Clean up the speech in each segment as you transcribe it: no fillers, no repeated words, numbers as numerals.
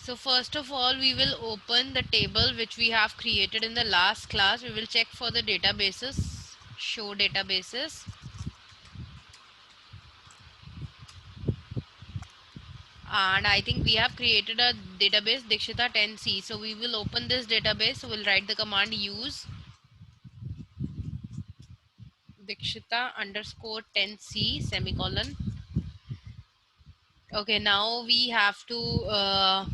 So first of all, we will open the table which we have created in the last class. We will check for the databases, show databases. And I think we have created a database Dikshita 10C. So we will open this database. So we'll write the command use Dikshita underscore 10C semicolon. Okay, now we have to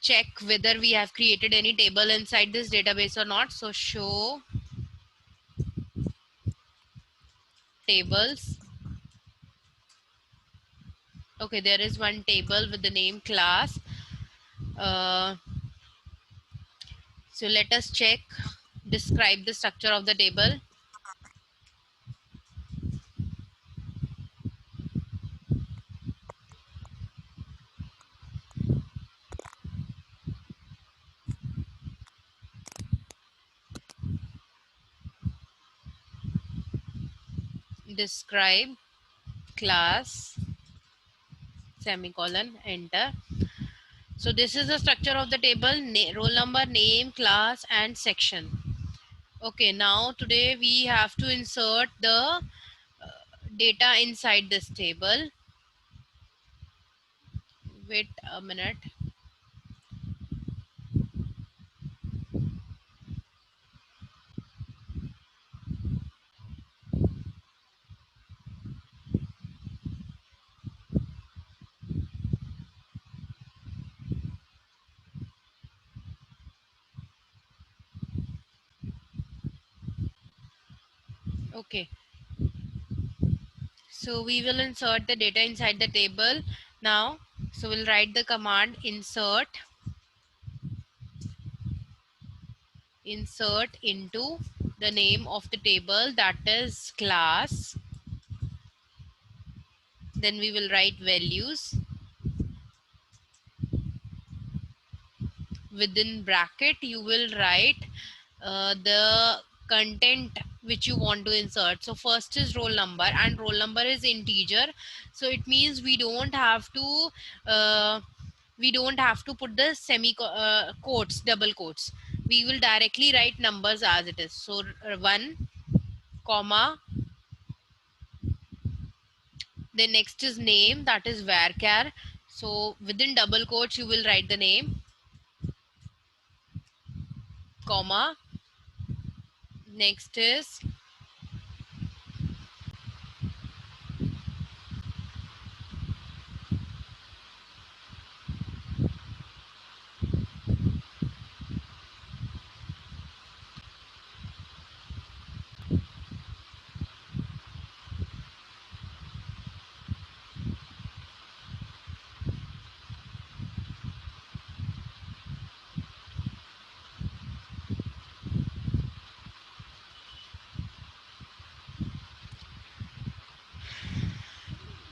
check whether we have created any table inside this database or not. So show tables. Okay, there is one table with the name class. So let us check, describe the structure of the table. Describe class semicolon, enter. So this is the structure of the table, roll number, name, class and section. Okay, now today we have to insert the data inside this table. Wait a minute. Okay, so we will insert the data inside the table now. So we'll write the command insert into the name of the table, that is class. Then we will write values. Within bracket you will write the content which you want to insert. So first is roll number, and roll number is integer, so it means we don't have to put the quotes, double quotes. We will directly write numbers as it is. So 1 comma, the next is name, that is varchar. So within double quotes you will write the name, comma, next is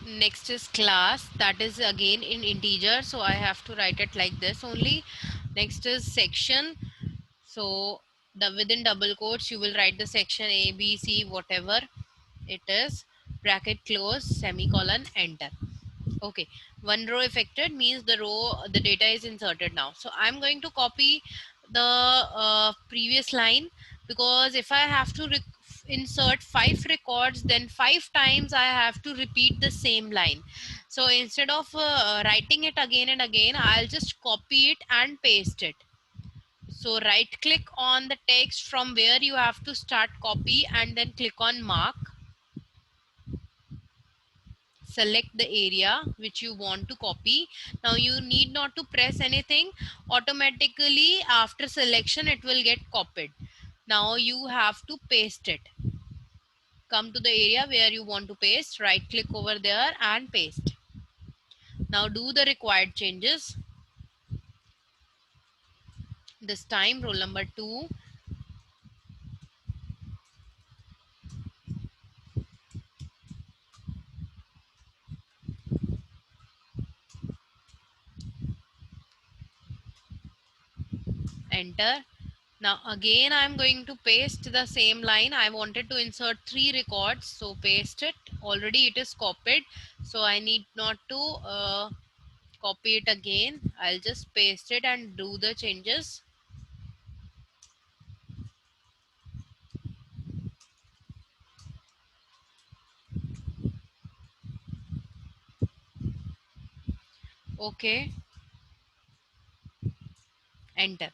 next is class, that is again in integer, so I have to write it like this only. Next is section, so within double quotes you will write the section A, B, C, whatever it is, bracket close, semicolon, enter. Okay, one row affected means the row, the data is inserted now. So I'm going to copy the previous line, because if I have to insert 5 records, then 5 times I have to repeat the same line. So instead of writing it again and again, I'll just copy it and paste it. So right click on the text from where you have to start copy, and then click on mark. Select the area which you want to copy. Now you need not to press anything, automatically after selection it will get copied. Now you have to paste it. Come to the area where you want to paste, right click over there and paste. Now do the required changes. This time roll number 2, enter. Now again I'm going to paste the same line. I wanted to insert 3 records, so paste it. Already it is copied, so I need not to copy it again. I'll just paste it and do the changes. Okay, enter.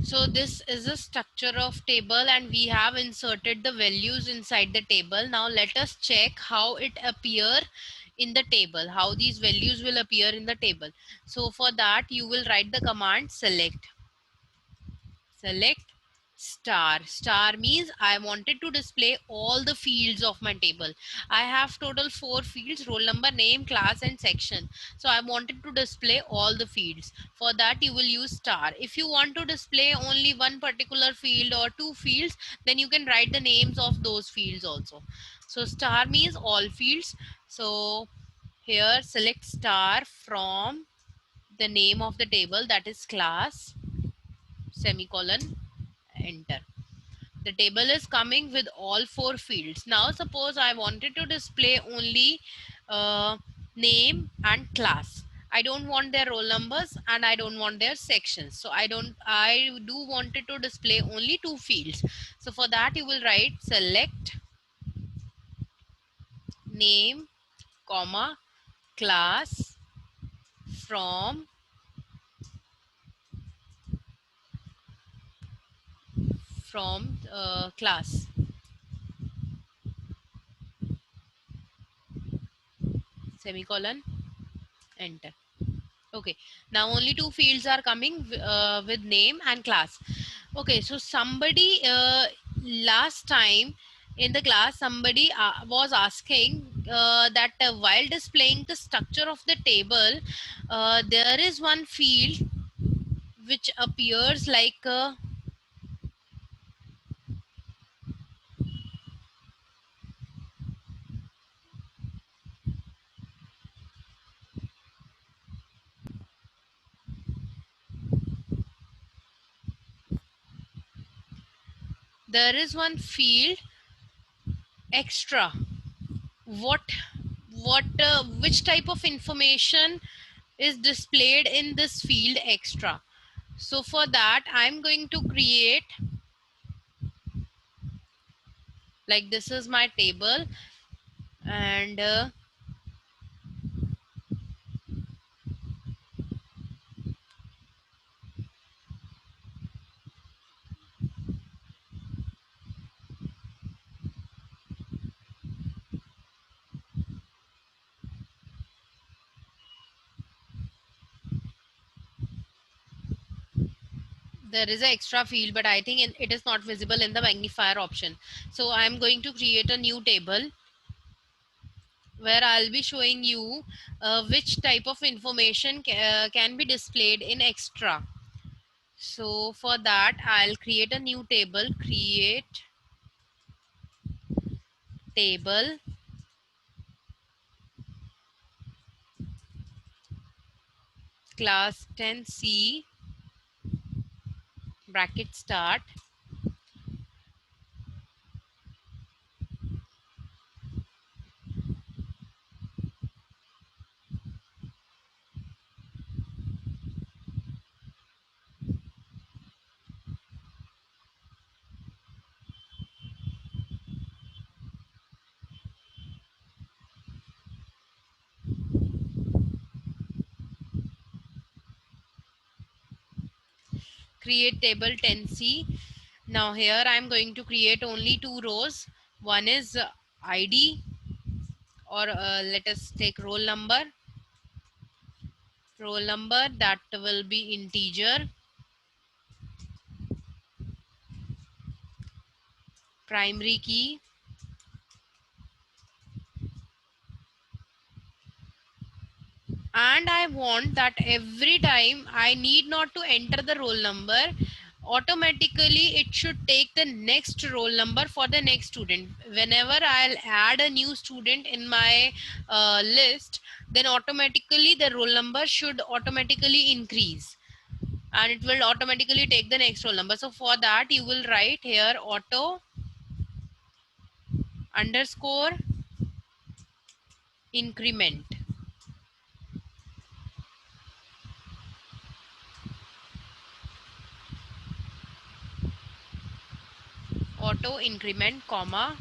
So this is a structure of table and we have inserted the values inside the table. Now let us check how it appear in the table, how these values will appear in the table. So for that you will write the command select star. Star means I wanted to display all the fields of my table. I have total 4 fields: roll number, name, class and section. So I wanted to display all the fields. For that you will use star. If you want to display only one particular field or 2 fields, then you can write the names of those fields also. So star means all fields. So here select star from the name of the table, that is class, semicolon, enter. The table is coming with all 4 fields. Now suppose I wanted to display only name and class. I don't want their roll numbers and I don't want their sections. So I do wanted to display only 2 fields. So for that you will write select name, comma, class from class, semicolon, enter. Okay, now only 2 fields are coming with name and class. Okay, so somebody last time in the class, somebody was asking that while displaying the structure of the table, there is one field which appears like there is one field extra. What which type of information is displayed in this field extra? So for that I'm going to create, like, this is my table and there is an extra field, but I think it is not visible in the magnifier option. So I'm going to create a new table where I'll be showing you which type of information can be displayed in extra. So for that I'll create a new table, create table, class 10c, bracket start, create table 10c. Now here I'm going to create only 2 rows. One is ID, or let us take roll number that will be integer, primary key, and I want that every time I need not to enter the roll number, automatically it should take the next roll number for the next student. Whenever I'll add a new student in my list, then automatically the roll number should automatically increase and it will automatically take the next roll number. So for that you will write here auto underscore increment. auto increment, comma,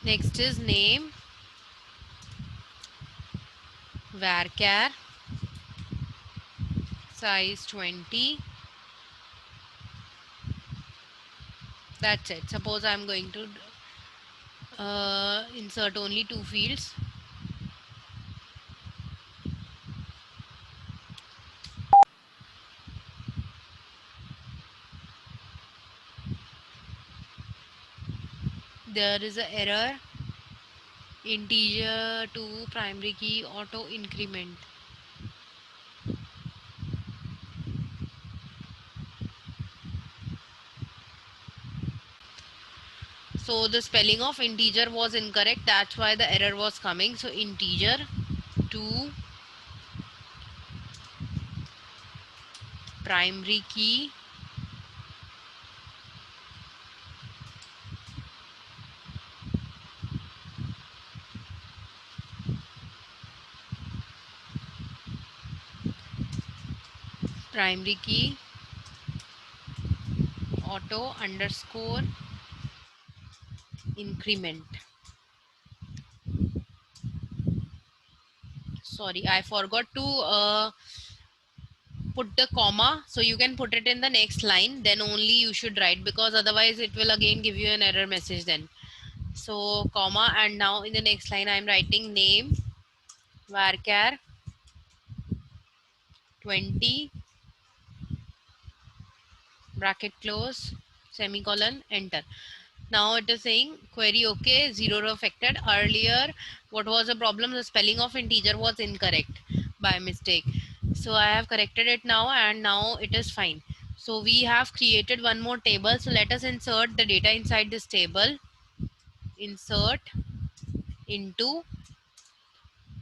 next is name, varchar, size 20. That's it. Suppose I'm going to insert only 2 fields. There is an error, integer to primary key auto increment. So the spelling of integer was incorrect, that's why the error was coming. So integer to primary key auto underscore increment. Sorry, I forgot to put the comma, so you can put it in the next line, then only you should write, because otherwise it will again give you an error message then. So comma, and now in the next line I am writing name varchar 20 bracket close semicolon enter. Now it is saying query okay, 0 row affected. Earlier what was the problem? The spelling of integer was incorrect by mistake, so I have corrected it now, and now it is fine. So we have created one more table, so let us insert the data inside this table. Insert into,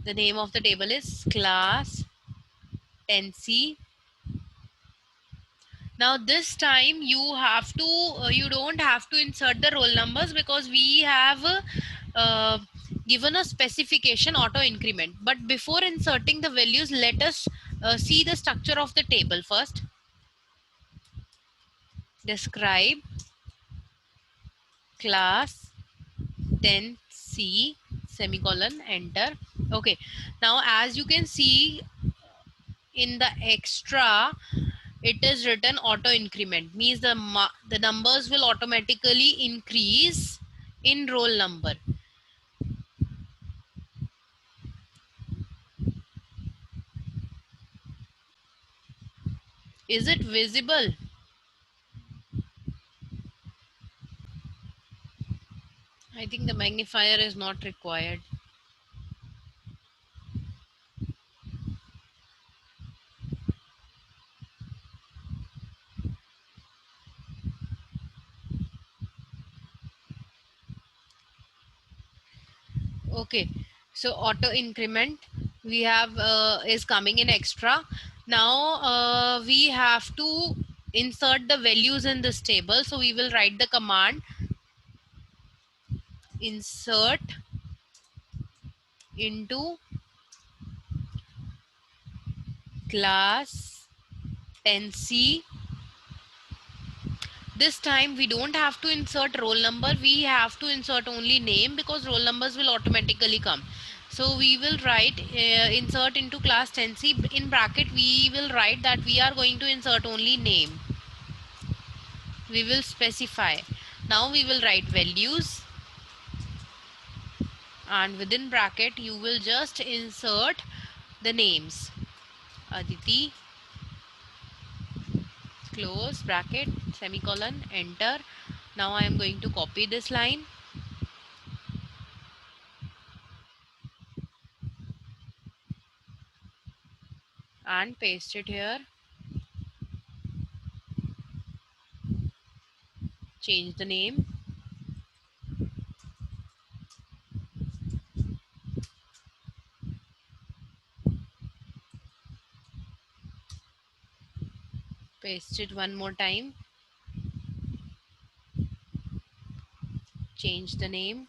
the name of the table is class 10C. Now this time you have to you don't have to insert the roll numbers, because we have uh, given a specification auto increment. But before inserting the values, let us see the structure of the table first. Describe class 10C semicolon enter. Okay, now as you can see in the extra, it is written auto increment, means the numbers will automatically increase in roll number. Is it visible? I think the magnifier is not required. Okay, so auto increment we have is coming in extra. Now we have to insert the values in this table, so we will write the command insert into class 10C. This time we don't have to insert roll number, we have to insert only name, because roll numbers will automatically come. So we will write insert into class 10C. In bracket we will write that we are going to insert only name. We will specify. Now we will write values, and within bracket you will just insert the names. Aditi, close bracket, semicolon, enter. Now I am going to copy this line and paste it here. Change the name. Paste it one more time. Change the name.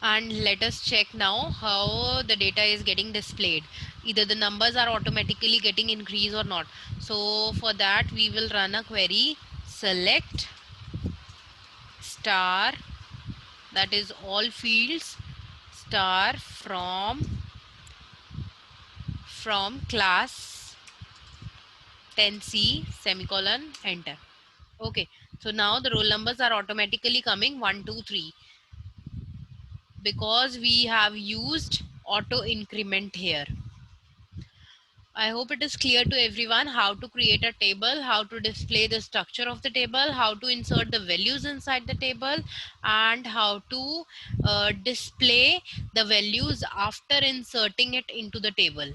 And let us check now how the data is getting displayed. Either the numbers are automatically getting increased or not. So for that we will run a query select star, that is all fields, star from class 10C semicolon enter. Okay, so now the roll numbers are automatically coming 1 2 3 because we have used auto increment here. I hope it is clear to everyone how to create a table, how to display the structure of the table, how to insert the values inside the table, and how to display the values after inserting it into the table.